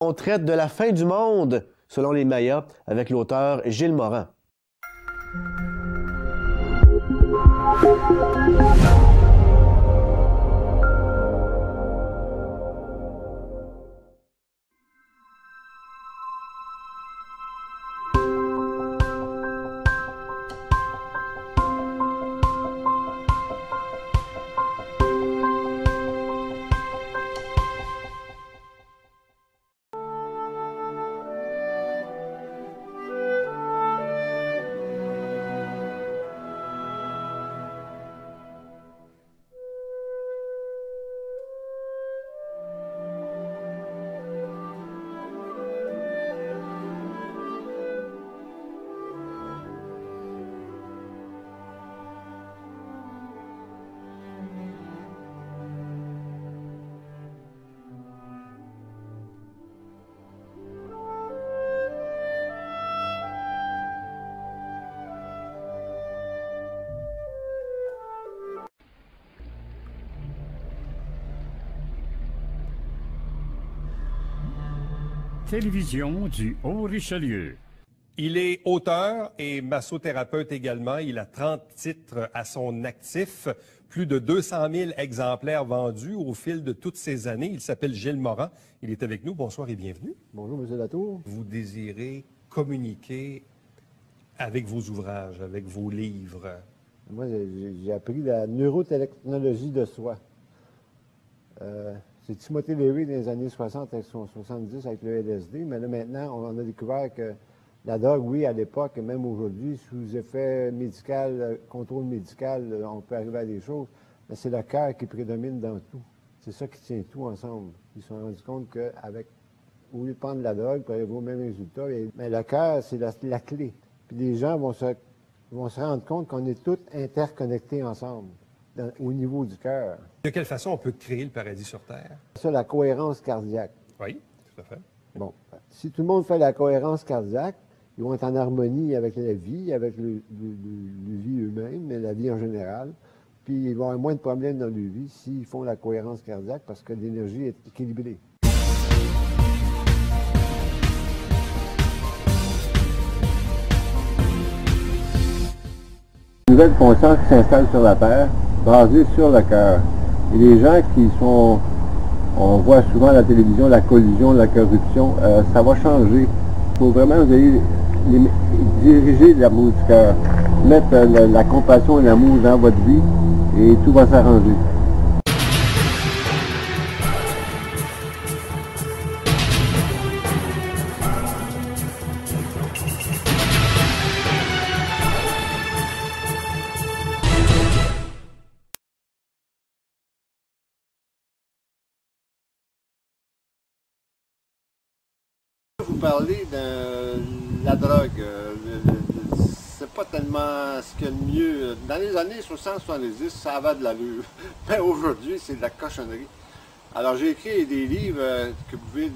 On traite de la fin du monde, selon les Mayas, avec l'auteur Gilles Moran. Télévision du Haut-Richelieu. Il est auteur et massothérapeute également. Il a 30 titres à son actif, plus de 200 000 exemplaires vendus au fil de toutes ces années. Il s'appelle Gilles Moran. Il est avec nous. Bonsoir et bienvenue. Bonjour, M. Latour. Vous désirez communiquer avec vos ouvrages, avec vos livres. Moi, j'ai appris la neurotechnologie de soi. C'est Timothée Leary dans les années 60 et 70 avec le LSD, mais là maintenant, on a découvert que la drogue, oui, à l'époque, et même aujourd'hui, sous effet médical, contrôle médical, on peut arriver à des choses, mais c'est le cœur qui prédomine dans tout. C'est ça qui tient tout ensemble. Ils se sont rendus compte qu'avec, au lieu de prendre la drogue pour arriver au même résultat, mais le cœur, c'est la clé. Puis les gens vont se rendre compte qu'on est tous interconnectés ensemble. Au niveau du cœur. De quelle façon on peut créer le paradis sur Terre? Ça, la cohérence cardiaque. Oui, tout à fait. Bon, si tout le monde fait la cohérence cardiaque, ils vont être en harmonie avec la vie, avec le vie eux-mêmes, mais la vie en général. Puis ils vont avoir moins de problèmes dans leur vie s'ils font la cohérence cardiaque parce que l'énergie est équilibrée. Une nouvelle conscience qui s'installe sur la Terre, basée sur le cœur. Et les gens qui sont, on voit souvent à la télévision la collusion, la corruption, ça va changer. Il faut vraiment vous allez diriger l'amour du cœur, mettre la compassion et l'amour dans votre vie et tout va s'arranger. Vous parlez de la drogue. C'est pas tellement ce qu'il y a de mieux. Dans les années 60-70, ça avait de l'allure. Mais aujourd'hui, c'est de la cochonnerie. Alors, j'ai écrit des livres que vous pouvez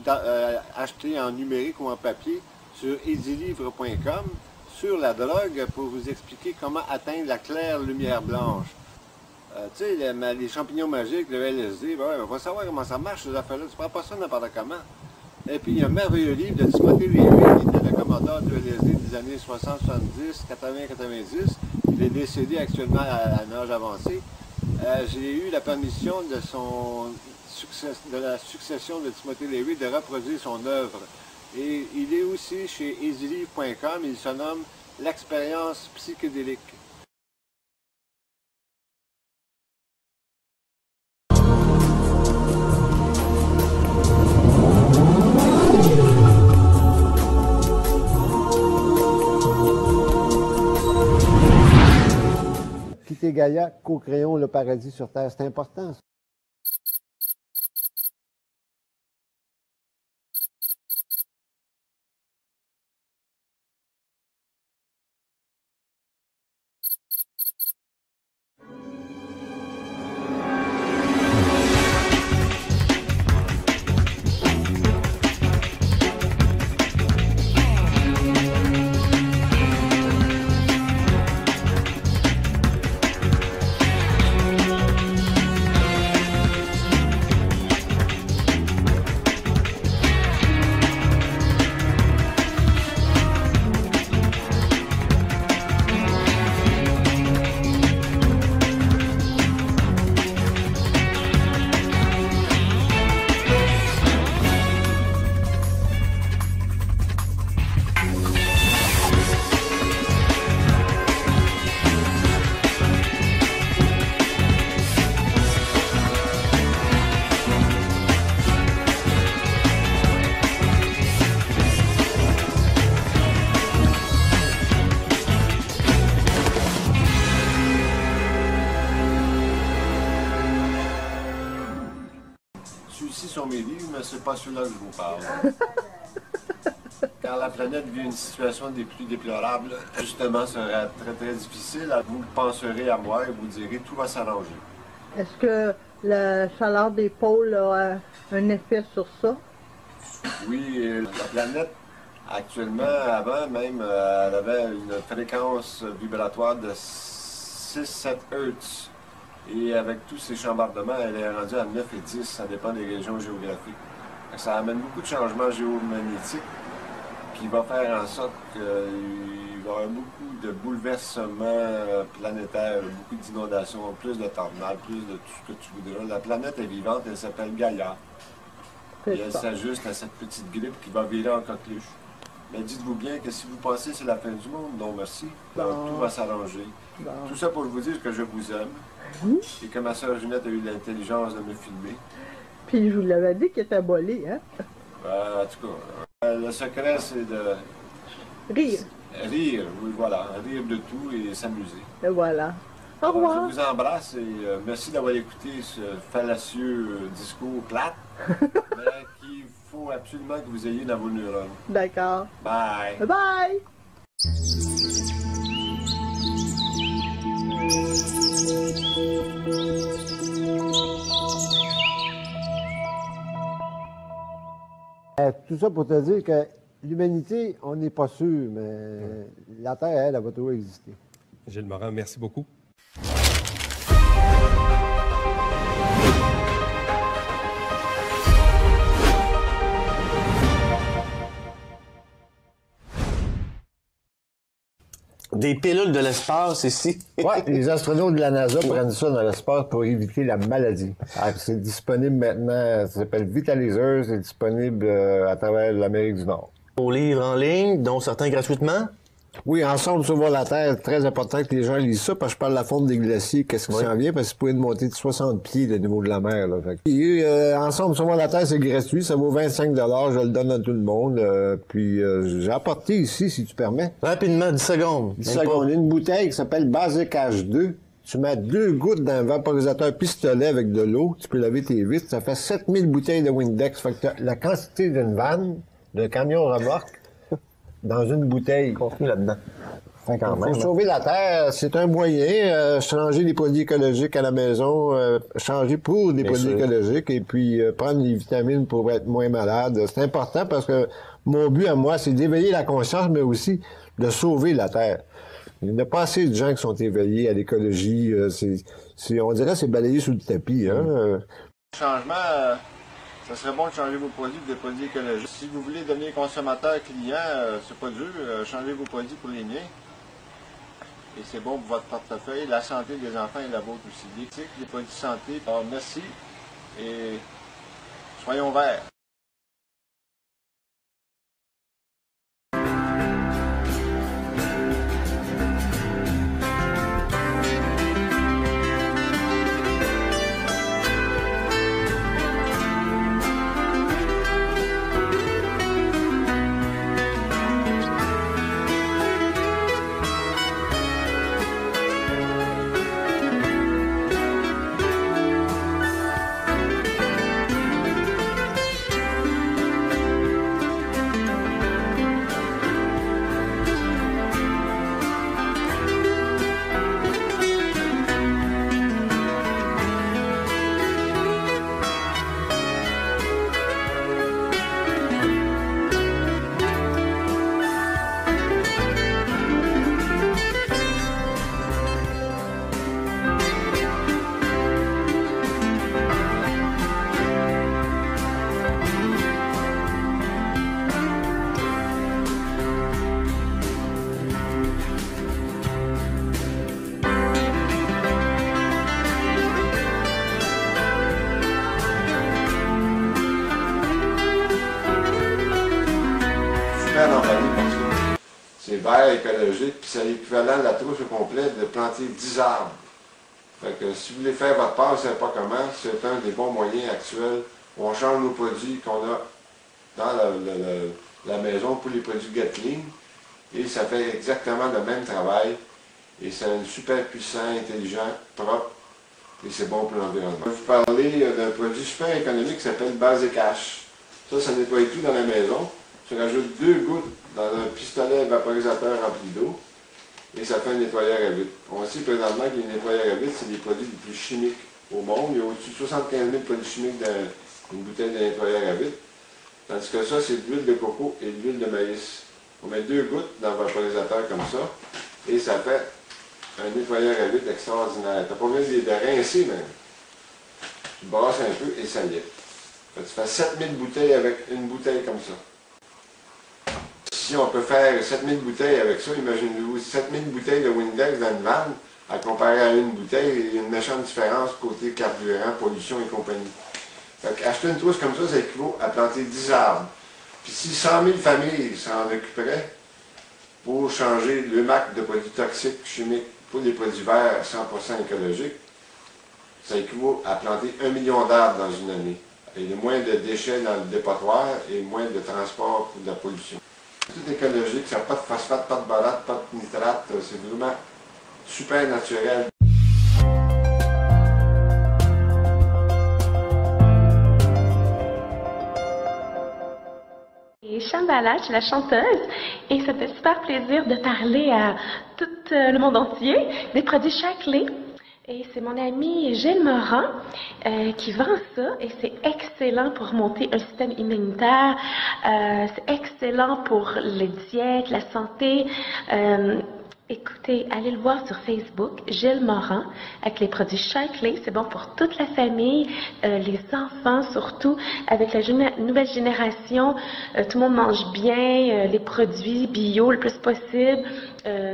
acheter en numérique ou en papier sur edilivre.com sur la drogue pour vous expliquer comment atteindre la claire lumière blanche. Tu sais, les champignons magiques, le LSD, ben, on va savoir comment ça marche, ces affaires-là. Tu ne prends pas ça n'importe comment. Et puis, il y a un merveilleux livre de Timothée Leary, qui était le commandant du LSD des années 60, 70, 80, 90. Il est décédé actuellement à un âge avancé. J'ai eu la permission de la succession de Timothée Leary de reproduire son œuvre. Et il est aussi chez easylivre.com, il se nomme « L'expérience psychédélique ». Quitter Gaïa, co-créons le paradis sur Terre. C'est important, ça. Ceux-ci sont mes livres, mais c'est pas ceux-là que je vous parle. Car la planète vit une situation des plus déplorables, justement, sera très très difficile. Vous penserez à moi et vous direz tout va s'arranger. Est-ce que la chaleur des pôles a un effet sur ça? Oui, la planète, actuellement, avant même, elle avait une fréquence vibratoire de 6-7 Hz. Et avec tous ces chambardements, elle est rendue à 9 et 10, ça dépend des régions géographiques. Ça amène beaucoup de changements géomagnétiques qui va faire en sorte qu'il va y avoir beaucoup de bouleversements planétaires, beaucoup d'inondations, plus de tornades, plus de tout ce que tu voudras. La planète est vivante, elle s'appelle Gaïa. Et elle s'ajuste à cette petite grippe qui va virer en coqueluche. Mais dites-vous bien que si vous pensez que c'est la fin du monde, non merci, donc tout va s'arranger. Tout ça pour vous dire que je vous aime et que ma soeur Ginette a eu l'intelligence de me filmer. Puis je vous l'avais dit qu'elle était abolée, hein? En tout cas, le secret c'est de... Rire. Rire, oui voilà, rire de tout et s'amuser. Et voilà. Au Alors, revoir. je vous embrasse et merci d'avoir écouté ce fallacieux discours plate, mais qu'il faut absolument que vous ayez dans vos neurones. D'accord. Bye! Bye bye! Tout ça pour te dire que l'humanité, on n'est pas sûr, mais la Terre, elle va toujours exister. Gilles Morin, merci beaucoup. Des pilules de l'espace ici. Oui, les astronautes de la NASA prennent ça dans l'espace pour éviter la maladie. C'est disponible maintenant, ça s'appelle Vitalizer, c'est disponible à travers l'Amérique du Nord. Aux livres en ligne, dont certains gratuitement. Oui, Ensemble sauvons la Terre, très important que les gens lisent ça, parce que je parle de la fonte des glaciers, qu'est-ce qui s'en vient, parce que vous pouvez monter de 60 pieds le niveau de la mer. Là. Et, Ensemble sauvons la Terre, c'est gratuit, ça vaut 25 $, je le donne à tout le monde. Puis j'ai apporté ici, si tu permets. Rapidement, 10 secondes. 10 secondes. Une bouteille qui s'appelle Basic H2. Tu mets 2 gouttes dans un vaporisateur pistolet avec de l'eau, tu peux laver tes vitres, ça fait 7000 bouteilles de Windex. Fait que t'as la quantité d'une vanne, d'un camion remorque, dans une bouteille. Contenu là-dedans. Pour sauver la Terre, c'est un moyen. Changer les produits écologiques à la maison, changer pour des produits écologiques et puis prendre les vitamines pour être moins malade. C'est important parce que mon but à moi, c'est d'éveiller la conscience, mais aussi de sauver la Terre. Il n'y a pas assez de gens qui sont éveillés à l'écologie. On dirait que c'est balayé sous le tapis. Hein? Changement, ça serait bon de changer vos produits pour des produits écologiques. Si vous voulez devenir consommateur client, c'est pas dur, changez vos produits pour les miens. Et c'est bon pour votre portefeuille, la santé des enfants et la vôtre aussi. Les produits santé, alors merci et soyons verts. C'est vert, écologique, puis c'est l'équivalent de la trousse au complet de planter 10 arbres. Fait que si vous voulez faire votre part, vous ne savez pas comment, c'est un des bons moyens actuels où on change nos produits qu'on a dans la maison pour les produits Gatling, et ça fait exactement le même travail, et c'est un super puissant, intelligent, propre, et c'est bon pour l'environnement. Je vais vous parler d'un produit super économique qui s'appelle Basic Ash. Ça nettoie tout dans la maison. Tu rajoutes 2 gouttes dans un pistolet vaporisateur rempli d'eau et ça fait un nettoyeur à vitre. On sait présentement que les nettoyeurs à vitre, c'est les produits les plus chimiques au monde. Il y a au-dessus de 75 000 produits chimiques dans une bouteille de nettoyeur à vitre. Tandis que ça, c'est de l'huile de coco et de l'huile de maïs. On met 2 gouttes dans le vaporisateur comme ça et ça fait un nettoyeur à vitre extraordinaire. Tu n'as pas besoin de rincer même. Tu brasses un peu et ça y est. Tu fais 7000 bouteilles avec une bouteille comme ça. Si on peut faire 7000 bouteilles avec ça, imaginez-vous 7000 bouteilles de Windex dans une vanne à comparer à une bouteille, il y a une méchante différence côté carburant, pollution et compagnie. Fait acheter une trousse comme ça équivaut à planter 10 arbres. Puis si 100 000 familles s'en occuperaient pour changer le MAC de produits toxiques, chimiques, pour des produits verts 100% écologiques, ça équivaut à planter 1 million d'arbres dans une année. Il y a moins de déchets dans le dépotoir et moins de transport pour de la pollution. Tout écologique, ça n'a pas de phosphate, pas de borate, pas de nitrate, c'est vraiment super naturel. Shambhala, je suis la chanteuse et ça me fait super plaisir de parler à tout le monde entier des produits Shaklee. Et c'est mon ami Gilles Morin qui vend ça et c'est excellent pour monter un système immunitaire, c'est excellent pour les diètes, la santé. Écoutez, allez le voir sur Facebook, Gilles Morin, avec les produits Shaklee. C'est bon pour toute la famille, les enfants surtout. Avec la nouvelle génération, tout le monde mange bien, les produits bio le plus possible,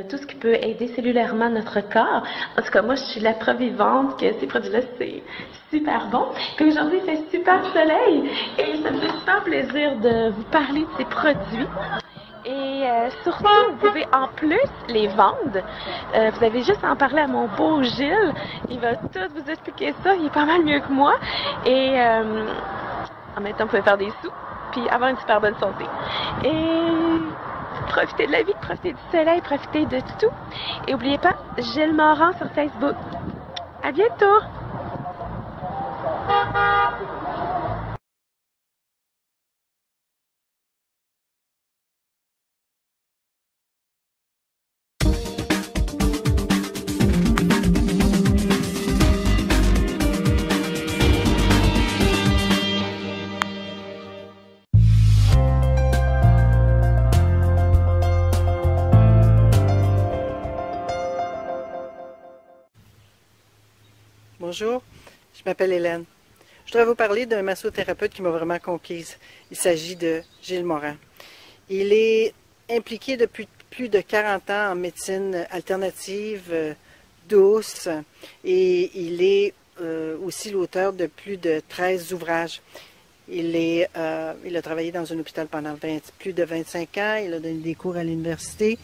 tout ce qui peut aider cellulairement notre corps. En tout cas, moi, je suis la preuve vivante que ces produits-là, c'est super bon. Puis aujourd'hui, il fait super soleil et ça me fait super plaisir de vous parler de ces produits. Et surtout, vous pouvez en plus les vendre. Vous avez juste à en parler à mon beau Gilles. Il va tout vous expliquer ça. Il est pas mal mieux que moi. Et en même temps, vous pouvez faire des sous puis avoir une super bonne santé. Et profitez de la vie, profitez du soleil, profitez de tout. Et n'oubliez pas, Gilles Morin sur Facebook. À bientôt! Bonjour, je m'appelle Hélène. Je voudrais vous parler d'un massothérapeute qui m'a vraiment conquise. Il s'agit de Gilles Morin. Il est impliqué depuis plus de 40 ans en médecine alternative, douce, et il est aussi l'auteur de plus de 13 ouvrages. Il a travaillé dans un hôpital pendant plus de 25 ans, il a donné des cours à l'université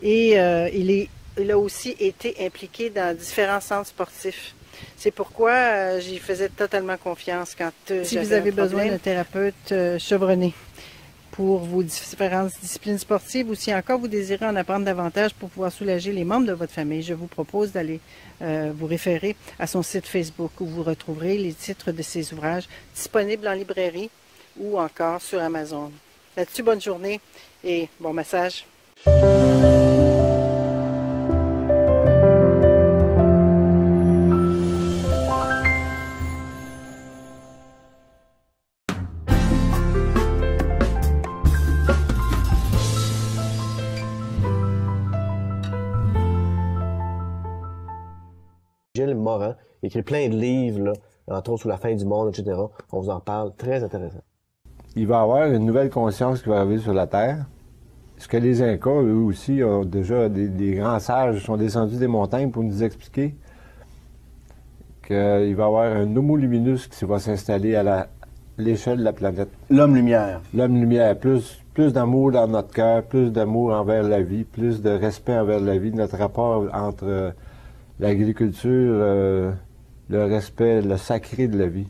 et il a aussi été impliqué dans différents centres sportifs. C'est pourquoi j'y faisais totalement confiance quand si vous avez besoin d'un thérapeute chevronné pour vos différentes disciplines sportives ou si encore vous désirez en apprendre davantage pour pouvoir soulager les membres de votre famille, je vous propose d'aller vous référer à son site Facebook où vous retrouverez les titres de ses ouvrages disponibles en librairie ou encore sur Amazon. Là-dessus, bonne journée et bon massage. Gilles Morin écrit plein de livres, là, entre autres sur la fin du monde, etc. On vous en parle, très intéressant. Il va y avoir une nouvelle conscience qui va arriver sur la Terre. Ce que les Incas, eux aussi, ont déjà des grands sages, sont descendus des montagnes pour nous expliquer qu'il va y avoir un homo luminus qui va s'installer à l'échelle de la planète. L'homme-lumière. L'homme-lumière. Plus d'amour dans notre cœur, plus d'amour envers la vie, plus de respect envers la vie, notre rapport entre l'agriculture, le respect, le sacré de la vie.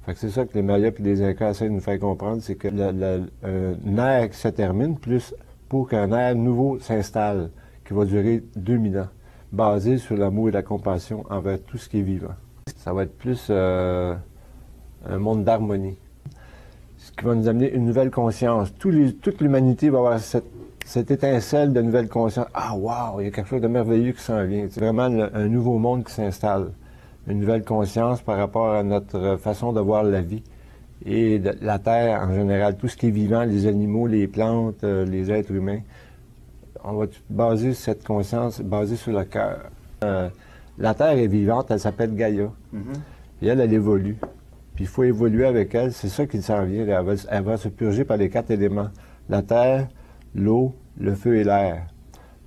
Fait que c'est ça que les Mayas et les Incas essaient de nous faire comprendre, c'est que un ère qui se termine, plus pour qu'un ère nouveau s'installe, qui va durer 2000 ans, basé sur l'amour et la compassion envers tout ce qui est vivant. Ça va être plus un monde d'harmonie. Ce qui va nous amener une nouvelle conscience. Toute l'humanité va avoir cette étincelle de nouvelle conscience. Ah, wow, il y a quelque chose de merveilleux qui s'en vient. C'est vraiment un nouveau monde qui s'installe. Une nouvelle conscience par rapport à notre façon de voir la vie et la Terre en général. Tout ce qui est vivant, les animaux, les plantes, les êtres humains. On va baser cette conscience basée sur le cœur. La Terre est vivante, elle s'appelle Gaïa. Et elle évolue. Puis il faut évoluer avec elle, c'est ça qui s'en vient. Elle va se purger par les 4 éléments. La terre, l'eau, le feu et l'air.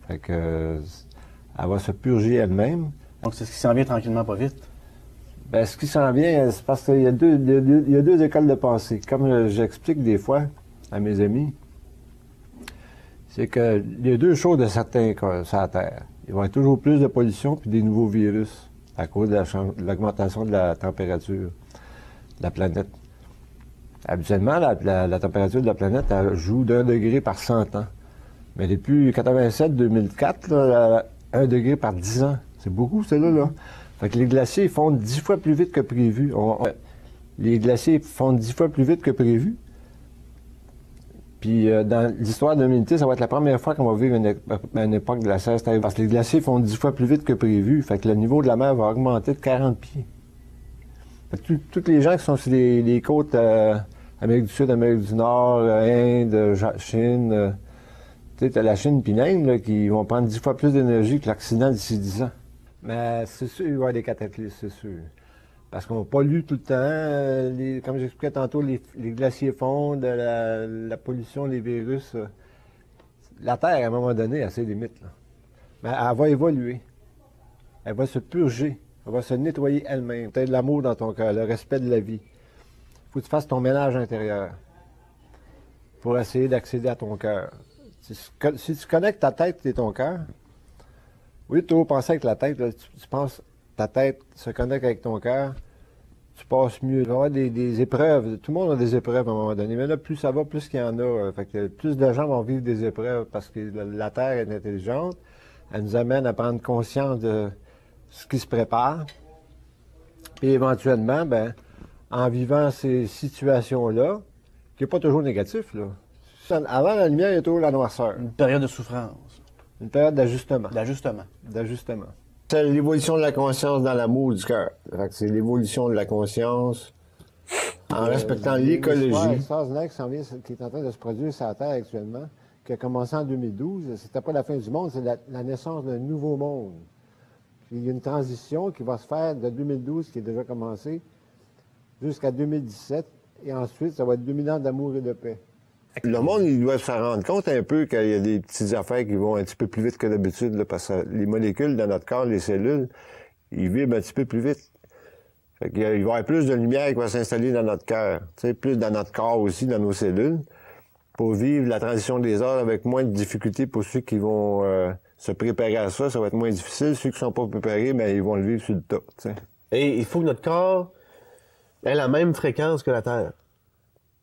Fait que elle va se purger elle-même. Donc c'est ce qui s'en vient tranquillement, pas vite? Ben, ce qui s'en vient, c'est parce qu'il y a deux écoles de pensée. Comme j'explique des fois à mes amis, c'est qu'il y a 2 choses de certains sur la Terre. Il va y avoir toujours plus de pollution puis des nouveaux virus à cause de l'augmentation de la température de la planète. Habituellement, la température de la planète elle joue d'1 degré par 100 ans. Mais depuis 87-2004, 1 degré par 10 ans. C'est beaucoup, là. Fait que les glaciers fondent 10 fois plus vite que prévu. Les glaciers fondent 10 fois plus vite que prévu. Puis dans l'histoire de l'humanité, ça va être la première fois qu'on va vivre une époque glaciaire. Parce que les glaciers fondent 10 fois plus vite que prévu. Fait que le niveau de la mer va augmenter de 40 pieds. Tous les gens qui sont sur les côtes Amérique du Sud, Amérique du Nord, Inde, Chine, tu sais, t'as la Chine puis l'Inde là, qui vont prendre 10 fois plus d'énergie que l'Occident d'ici 10 ans. Mais c'est sûr, il va y avoir des cataclysmes, c'est sûr. Parce qu'on pollue tout le temps. Comme j'expliquais tantôt, les glaciers fondent, la pollution, les virus. La Terre, à un moment donné, a ses limites. Là. Mais elle va évoluer. Elle va se purger. Elle va se nettoyer elle-même. Tu as de l'amour dans ton cœur, le respect de la vie. Il faut que tu fasses ton ménage intérieur pour essayer d'accéder à ton cœur. Si tu connectes ta tête et ton cœur, au lieu de toujours penser avec la tête, là, tu penses ta tête se connecte avec ton cœur, tu passes mieux. Il va y avoir des épreuves. Tout le monde a des épreuves à un moment donné. Mais là, plus ça va, plus qu'il y en a. Fait que plus de gens vont vivre des épreuves parce que la Terre est intelligente. Elle nous amène à prendre conscience de ce qui se prépare. Puis éventuellement, ben, en vivant ces situations-là, qui n'est pas toujours négatif, là. Avant la lumière, il y a toujours la noirceur. Une période de souffrance. Une période d'ajustement. D'ajustement. C'est l'évolution de la conscience dans l'amour du cœur. C'est l'évolution de la conscience en respectant l'écologie. L'histoire extraordinaire qui est en train de se produire sur la Terre actuellement, qui a commencé en 2012, c'était pas la fin du monde, c'est la naissance d'un nouveau monde. Puis il y a une transition qui va se faire de 2012, qui est déjà commencée, jusqu'à 2017, et ensuite, ça va être 2000 ans d'amour et de paix. Le monde, il doit se rendre compte un peu qu'il y a des petites affaires qui vont un petit peu plus vite que d'habitude, là, parce que les molécules dans notre corps, les cellules, ils vibrent un petit peu plus vite. Fait qu'il va y avoir plus de lumière qui va s'installer dans notre cœur, plus dans notre corps aussi, dans nos cellules, pour vivre la transition des heures avec moins de difficultés pour ceux qui vont se préparer à ça. Ça va être moins difficile. Ceux qui ne sont pas préparés, mais ils vont le vivre sur le tas. T'sais. Et il faut que notre corps ait la même fréquence que la Terre.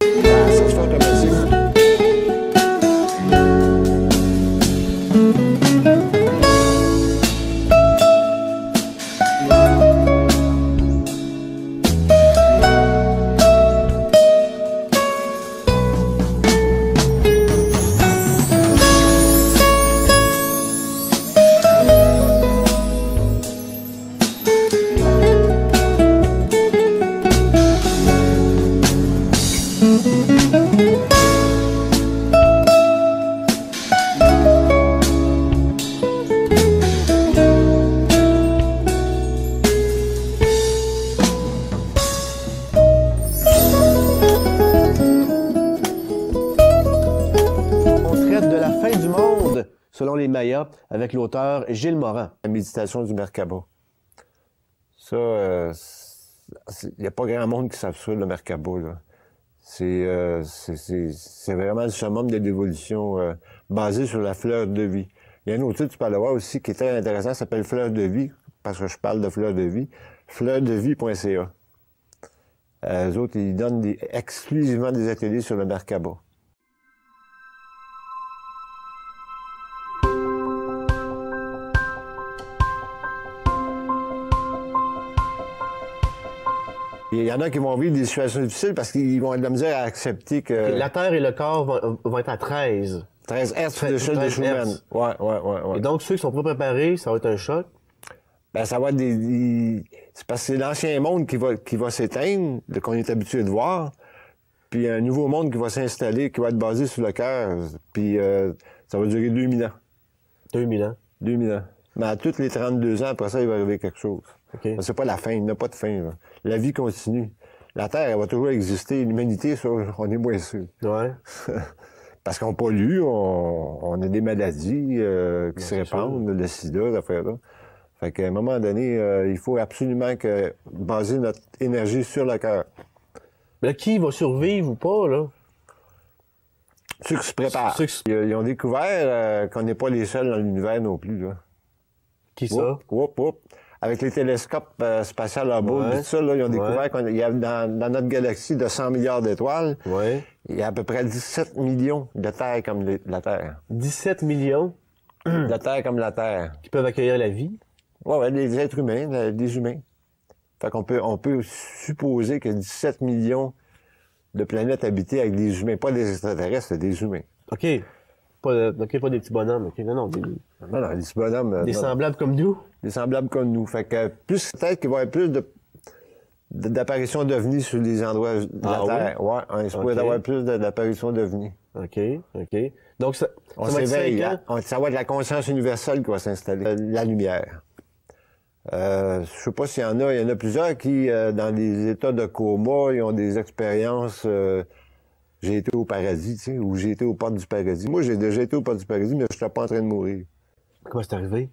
Ça se fait automatiquement. Selon les Mayas, avec l'auteur Gilles Moran. La méditation du Merkaba. Ça, il n'y a pas grand monde qui savent ça, le Merkaba, là. C'est vraiment le summum de l'évolution basé sur la fleur de vie. Il y a un autre titre, tu peux le voir aussi, qui est très intéressant, ça s'appelle Fleur de vie, parce que je parle de fleur de vie. Fleurdevie.ca. Eux autres, ils donnent exclusivement des ateliers sur le Merkaba. Puis il y en a qui vont vivre des situations difficiles parce qu'ils vont avoir de la misère à accepter que... La Terre et le corps vont être à 13. 13 Hertz de l'échelle de Schumann. Ouais. Et donc, ceux qui sont pas préparés, ça va être un choc. Ben, ça va être c'est parce que c'est l'ancien monde qui va s'éteindre, qu'on est habitué de voir, puis un nouveau monde qui va s'installer, qui va être basé sur le cœur, puis ça va durer 2000 ans. 2000 ans? 2000 ans. Mais à tous les 32 ans, après ça, il va arriver quelque chose. Okay. C'est pas la fin, il n'y a pas de fin. Là. La vie continue. La Terre, elle va toujours exister. L'humanité, ça, on est moins sûr. Ouais. Parce qu'on pollue, on a des maladies qui se répandent, le sida, l'affaire-là. Fait qu'à un moment donné, il faut absolument baser notre énergie sur le cœur. Mais là, qui va survivre ou pas, là? Ceux qui se préparent. Ils ont découvert qu'on n'est pas les seuls dans l'univers non plus, là. Qui ça? Avec les télescopes spatials Hubble, tout ça, là, ils ont découvert qu'il y a dans notre galaxie de 100 milliards d'étoiles, il y a à peu près 17 millions de terres comme la Terre. 17 millions? De terres comme la Terre. Qui peuvent accueillir la vie? Ouais, des êtres humains, des humains. Fait qu'on peut supposer que 17 millions de planètes habitées avec des humains, pas des extraterrestres, des humains. OK. Pas des petits bonhommes, OK. Non, des petits bonhommes. Des semblables comme nous? Des semblables comme nous. Fait que peut-être qu'il va y avoir plus d'apparitions d'ovnis sur les endroits de la Terre. Ouais, il se pourrait avoir plus d'apparitions d'ovnis. OK. Donc, ça on s'éveille. Ça va être la conscience universelle qui va s'installer. La lumière. Je sais pas s'il y en a plusieurs qui, dans des états de coma, ils ont des expériences... j'ai été au paradis, tu sais, ou j'ai été aux portes du paradis. Moi, j'ai déjà été aux portes du paradis, mais je n'étais pas en train de mourir. Comment c'est arrivé?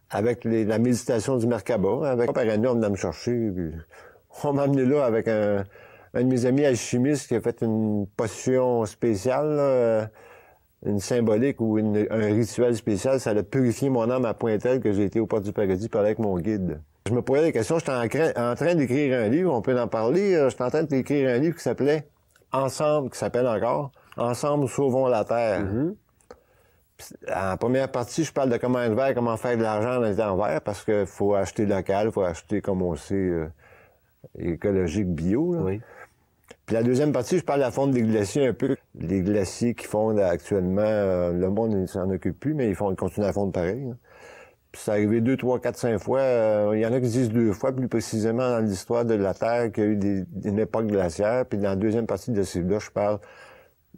Avec la méditation du Merkaba. Avec par année, on venait me chercher. Puis on m'a amené là avec un de mes amis alchimistes qui a fait une potion spéciale, là, une symbolique ou un rituel spécial. Ça a purifié mon âme à point tel que j'ai été aux portes du paradis parler avec mon guide. Je me posais des questions. J'étais en train d'écrire un livre, on peut en parler. J'étais en train d'écrire un livre qui s'appelait Ensemble, qui s'appelle encore Ensemble, sauvons la Terre. En première partie, je parle de comment être vert, comment faire de l'argent dans les temps verts, parce qu'il faut acheter local, il faut acheter, comme on sait, écologique, bio. Là. Oui. Puis la deuxième partie, je parle de la fonte des glaciers un peu. Les glaciers qui fondent actuellement, le monde ne s'en occupe plus, mais ils continuent à fondre pareil. Là. Puis c'est arrivé 2, 3, 4, 5 fois. Il y en a qui disent 2 fois, plus précisément dans l'histoire de la Terre, qu'il y a eu une époque glaciaire. Puis dans la deuxième partie de ce livre-là, je parle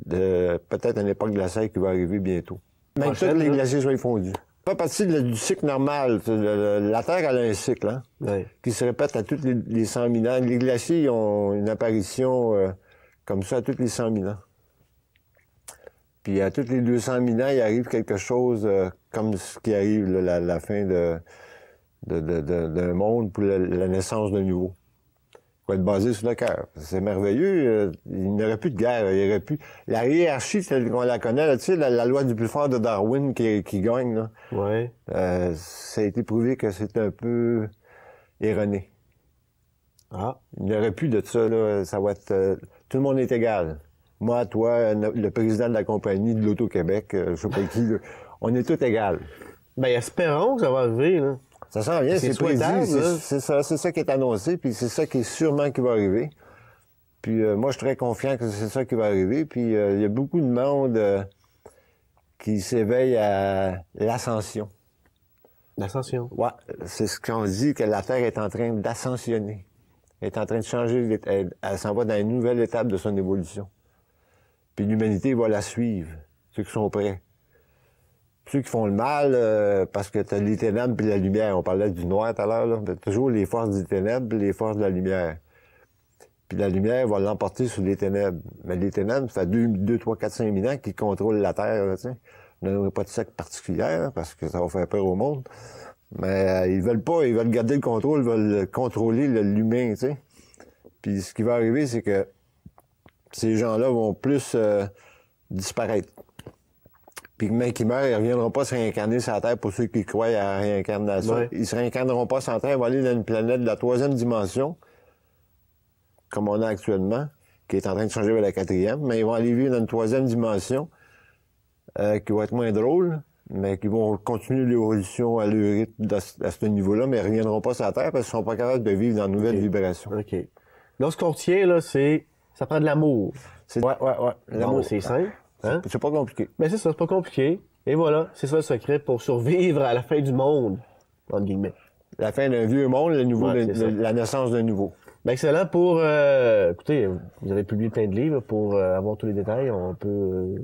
de peut-être une époque glaciaire qui va arriver bientôt. Même tous les glaciers soient fondus. Pas partie du cycle normal. La Terre, elle a un cycle, hein, qui se répète à tous les 100 000 ans. Les glaciers ils ont une apparition comme ça à tous les 100 000 ans. Puis à tous les 200 000 ans, il arrive quelque chose comme ce qui arrive, là, la fin d'un monde pour la naissance d'un nouveau. Il va être basé sur le cœur. C'est merveilleux. Il n'y aurait plus de guerre. Il y aurait plus... La hiérarchie, telle qu'on la connaît, là, tu sais, la loi du plus fort de Darwin qui gagne, là, ça a été prouvé que c'est un peu erroné. Il n'y aurait plus de ça. Là. Ça va être... tout le monde est égal. Moi, toi, le président de la compagnie de l'Auto-Québec, je sais pas qui, là, on est tous égaux. Ben, espérons que ça va arriver, là. Ça s'en vient, c'est prédit, c'est ça qui est annoncé, puis c'est ça qui est sûrement qui va arriver. Puis moi, je suis très confiant que c'est ça qui va arriver, puis il y a beaucoup de monde qui s'éveille à l'ascension. L'ascension? Ouais, c'est ce qu'on dit, que la Terre est en train d'ascensionner. Elle est en train de changer, elle s'en va dans une nouvelle étape de son évolution. Puis l'humanité va la suivre, ceux qui sont prêts. Ceux qui font le mal, parce que t'as les ténèbres et la lumière. On parlait du noir tout à l'heure, là. T'as toujours les forces des ténèbres et les forces de la lumière. Puis la lumière va l'emporter sur les ténèbres. Mais les ténèbres, ça fait 2, 3, 4, 5 000 ans qu'ils contrôlent la Terre, tu sais. On n'aurait pas de secte particulière, parce que ça va faire peur au monde. Mais ils veulent pas, ils veulent garder le contrôle, ils veulent contrôler l'humain, tu sais. Puis ce qui va arriver, c'est que ces gens-là vont plus disparaître. Puis même qu'ils meurent, ils ne reviendront pas se réincarner sur la Terre pour ceux qui croient à la réincarnation. Ouais. Ils se réincarneront pas sur la Terre, ils vont aller dans une planète de la 3e dimension, comme on a actuellement, qui est en train de changer vers la 4e, mais ils vont aller vivre dans une 3e dimension qui va être moins drôle, mais qui vont continuer l'évolution à leur rythme à ce niveau-là, mais ils ne reviendront pas sur la Terre parce qu'ils ne sont pas capables de vivre dans de nouvelles vibrations. OK. Là, ce qu'on retient, là, ça prend de l'amour. Ouais. L'amour, c'est simple. Hein? C'est pas compliqué. Mais c'est ça, c'est pas compliqué. Et voilà, c'est ça le secret pour survivre à la fin du monde, entre guillemets. La fin d'un vieux monde, la naissance d'un nouveau. Ben, excellent pour... écoutez, vous avez publié plein de livres. Pour avoir tous les détails, on peut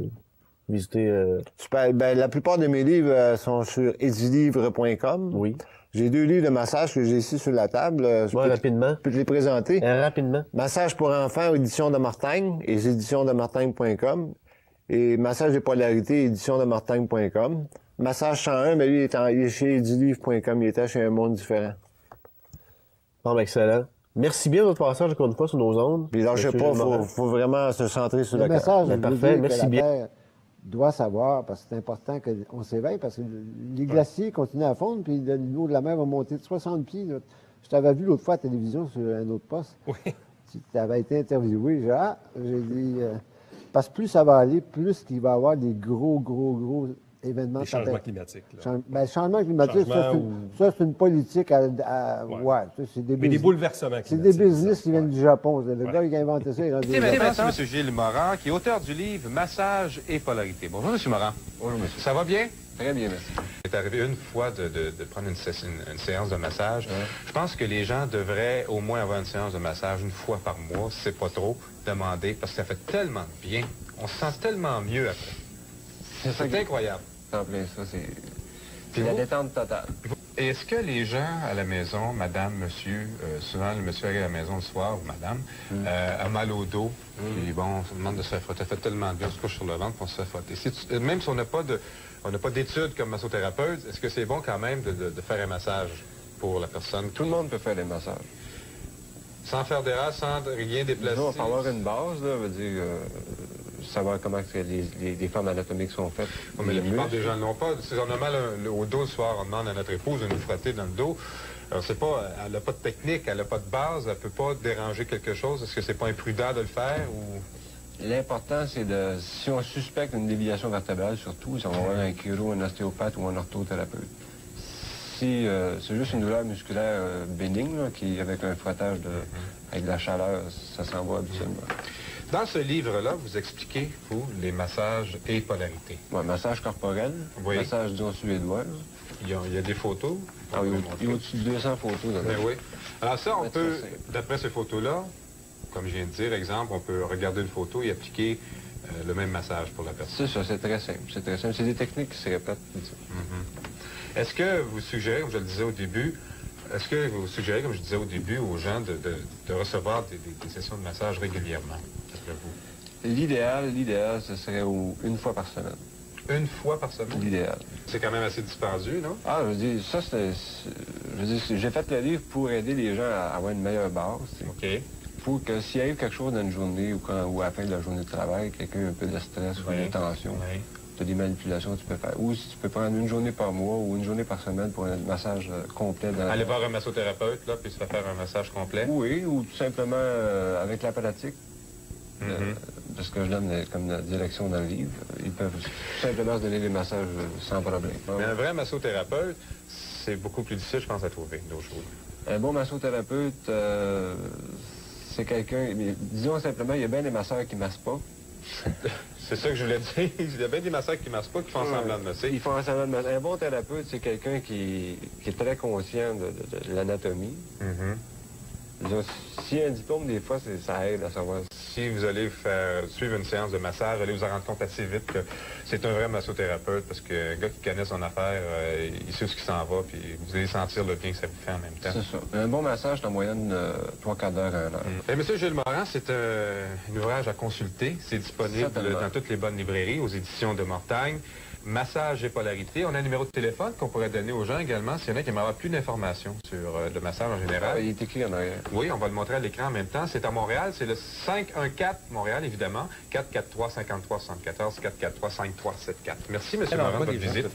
visiter... Super. Ben, la plupart de mes livres sont sur edilivre.com. Oui. J'ai 2 livres de massage que j'ai ici sur la table. Rapidement. Je peux te les présenter. Rapidement. Massage pour enfants, édition de Marteigne, et éditionsdemarteigne.com. Et Massage des polarités, éditionsdemarteigne.com. Massage 101, mais lui, il est chez edilivre.com. Il était chez Un Monde Différent. Bon, ben, excellent. Merci bien de votre passage encore une fois sur nos ondes. Puis là, je sais pas, faut vraiment se centrer sur le message. cœur. Parfait, merci bien. Terre doit savoir, parce que c'est important qu'on s'éveille, parce que les glaciers continuent à fondre, puis le niveau de la mer va monter de 60 pieds. Là. Je t'avais vu l'autre fois à la télévision sur un autre poste. Oui. Tu avais été interviewé. J'ai dit... parce que plus ça va aller, plus il va y avoir des gros événements. Des changements climatiques. Changement climatique, ça, c'est une politique c'est des mais des bouleversements c'est climatiques. des business qui viennent du Japon. Le gars qui a inventé ça, il a rendu... Merci, M. Gilles Morin, qui est auteur du livre Massage et polarité. Bonjour, M. Morin. Bonjour, monsieur. Ça va bien? Très bien, merci. C'est arrivé une fois de prendre une séance de massage. Ouais. Je pense que les gens devraient au moins avoir une séance de massage une fois par mois, si c'est pas trop, demander, parce que ça fait tellement de bien. On se sent tellement mieux après. C'est incroyable. En plein ça, c'est la détente totale. Et est-ce que les gens à la maison, madame, monsieur, souvent le monsieur arrive à la maison le soir, ou madame, a mal au dos, et bon, on se demande de se faire frotter, ça fait tellement de bien, on se couche sur le ventre, puis on se fait frotter. Même si on n'a pas d'études comme massothérapeute, est-ce que c'est bon quand même de faire un massage pour la personne? Tout le monde peut faire des massages. Sans faire d'erreur, sans rien déplacer? Il va falloir une base, là, veut dire... savoir comment les formes anatomiques sont faites. Oh, mais la plupart des gens ne l'ont pas. Si on a mal au dos le soir, on demande à notre épouse de nous frotter dans le dos. Alors, c'est pas, elle n'a pas de technique, elle n'a pas de base, elle ne peut pas déranger quelque chose. Est-ce que c'est pas imprudent de le faire ou... L'important, c'est si on suspecte une déviation vertébrale, surtout, si on va voir un chiro, un ostéopathe ou un orthothérapeute. Si c'est juste une douleur musculaire bénigne, là, qui, avec un frottage avec de la chaleur, ça s'en va habituellement. Dans ce livre-là, vous expliquez, vous, les massages et polarités. Oui, massage corporel, massage disons suédois. Il y a des photos. Ah, il y a au-dessus de 200 photos. Ben oui. Alors ça, on peut, d'après ces photos-là, comme je viens de dire, exemple, on peut regarder une photo et appliquer le même massage pour la personne. C'est ça, c'est très simple. C'est très simple. C'est des techniques qui se répètent. Est-ce que vous suggérez, comme je le disais au début, est-ce que vous suggérez, comme je disais au début, aux gens de recevoir des sessions de massage régulièrement? L'idéal, ce serait une fois par semaine. Une fois par semaine? L'idéal. C'est quand même assez dispendieux, non? Ah, je veux dire, ça, j'ai fait le livre pour aider les gens à avoir une meilleure base. OK. Pour que s'il arrive quelque chose dans une journée ou à la fin de la journée de travail, quelqu'un a un peu de stress ou de tension, tu as des manipulations que tu peux faire. Ou si tu peux prendre une journée par mois ou une journée par semaine pour un massage complet. Aller voir un massothérapeute, là, puis se faire un massage complet? Oui, ou tout simplement avec la pratique. De ce que je donne comme direction dans le livre, ils peuvent tout simplement se donner des massages sans problème. Mais un vrai massothérapeute, c'est beaucoup plus difficile, je pense, à trouver d'autres choses. Un bon massothérapeute, c'est quelqu'un... Disons simplement, il y a bien des masseurs qui ne massent pas. C'est ça que je voulais dire. Il y a bien des masseurs qui ne massent pas, qui font semblant de masser. Ils font semblant de masser. Un bon thérapeute, c'est quelqu'un qui est très conscient de l'anatomie. S'il y a un diplôme, des fois, ça aide à savoir. Si vous allez suivre une séance de massage, allez vous en rendre compte assez vite que c'est un vrai massothérapeute, parce qu'un gars qui connaît son affaire, il sait ce qui s'en va, puis vous allez sentir le bien que ça vous fait en même temps. C'est ça. Un bon massage, c'est en moyenne 3/4 d'heure à 1 heure. Monsieur Gilles Morin, c'est un ouvrage à consulter. C'est disponible dans toutes les bonnes librairies, aux éditions de Mortagne. Massage et polarité. On a un numéro de téléphone qu'on pourrait donner aux gens également s'il y en a qui aimeraient avoir plus d'informations sur le massage en général. Il est écrit en arrière. Oui, on va le montrer à l'écran en même temps. C'est à Montréal. C'est le 514 Montréal, évidemment. 443-5374, 443-5374. Merci, M. Morin, de votre visite.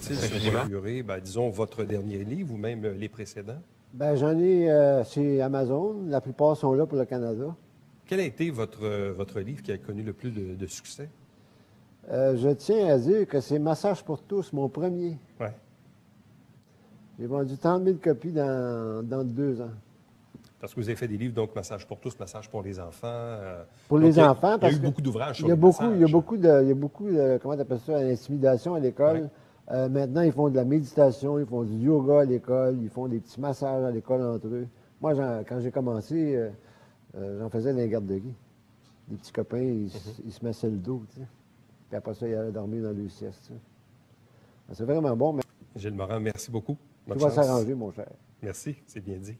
Disons, votre dernier livre ou même les précédents? J'en ai chez Amazon. La plupart sont là pour le Canada. Quel a été votre livre qui a connu le plus de succès? Je tiens à dire que c'est Massage pour tous, mon premier. Ouais. J'ai vendu 30 000 copies dans 2 ans. Parce que vous avez fait des livres, donc Massage pour tous, Massage pour les enfants. Pour les enfants, parce qu'il y a eu beaucoup d'ouvrages sur il y a le beaucoup, massage. il y a beaucoup de, comment tu appelles ça, l'intimidation à l'école. Ouais. Maintenant, ils font de la méditation, ils font du yoga à l'école, ils font des petits massages à l'école entre eux. Moi, quand j'ai commencé, j'en faisais dans les garderies. Des petits copains, ils se massaient le dos, tu sais. Puis après ça, ils allaient dormir dans le sieste, tu sais. C'est vraiment bon. Mais... Gilles Morin, merci beaucoup. Tout va s'arranger, mon cher. Merci, c'est bien dit.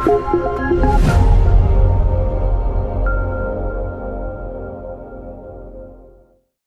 Thank you.